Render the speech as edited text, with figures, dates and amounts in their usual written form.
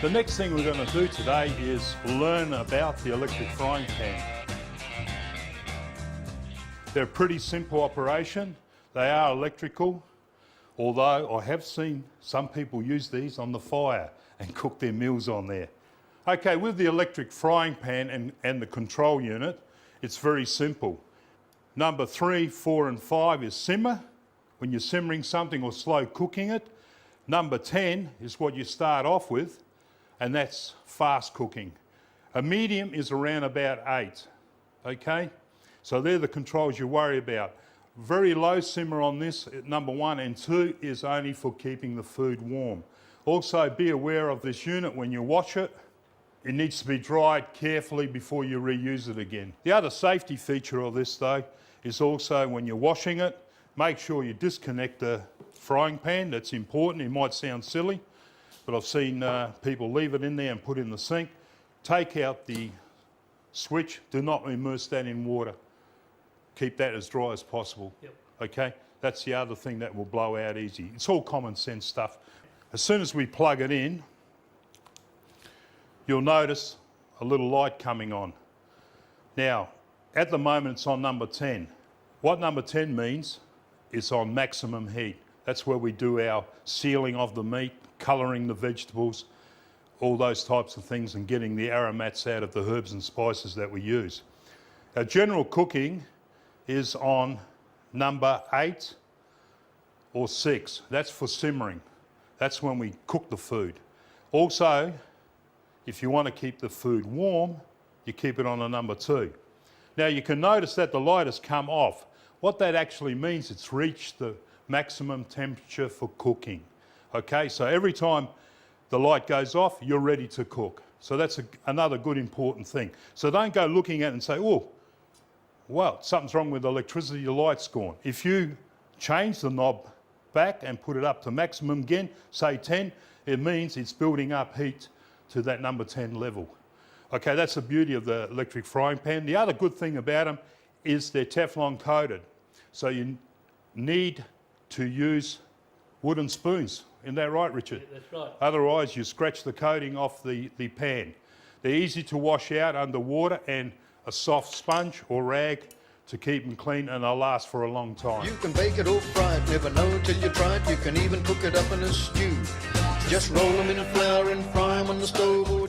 The next thing we're going to do today is learn about the electric frying pan. They're a pretty simple operation. They are electrical, although I have seen some people use these on the fire and cook their meals on there. Okay, with the electric frying pan and the control unit, it's very simple. Number 3, 4 and 5 is simmer, when you're simmering something or slow cooking it. Number 10 is what you start off with, and that's fast cooking. A medium is around about 8, okay? So they're the controls you worry about. Very low simmer on this, number 1, and 2 is only for keeping the food warm. Also be aware of this unit when you wash it. It needs to be dried carefully before you reuse it again. The other safety feature of this though is also when you're washing it, make sure you disconnect the frying pan. That's important. It might sound silly, but I've seen people leave it in there and put it in the sink. Take out the switch. Do not immerse that in water. Keep that as dry as possible. Yep. Okay? That's the other thing that will blow out easy. It's all common sense stuff. As soon as we plug it in, you'll notice a little light coming on. Now, at the moment it's on number 10. What number 10 means, it's on maximum heat. That's where we do our sealing of the meat, colouring the vegetables, all those types of things, and getting the aromats out of the herbs and spices that we use. Our general cooking is on number 8 or 6. That's for simmering. That's when we cook the food. Also, if you want to keep the food warm, you keep it on a number 2. Now you can notice that the light has come off. What that actually means, it's reached the maximum temperature for cooking. Okay, so every time the light goes off, you're ready to cook. So that's another good important thing. So don't go looking at it and say, oh, well, something's wrong with the electricity, the light's gone. If you change the knob back and put it up to maximum again, say 10, it means it's building up heat to that number 10 level. Okay, that's the beauty of the electric frying pan. The other good thing about them is they're Teflon coated. So you need to use wooden spoons. Isn't that right, Richard? Yeah, that's right. Otherwise, you scratch the coating off the pan. They're easy to wash out under water and a soft sponge or rag to keep them clean, and they'll last for a long time. You can bake it or fry it, never know till you try it. You can even cook it up in a stew. Just roll them in flour and fry them on the stove or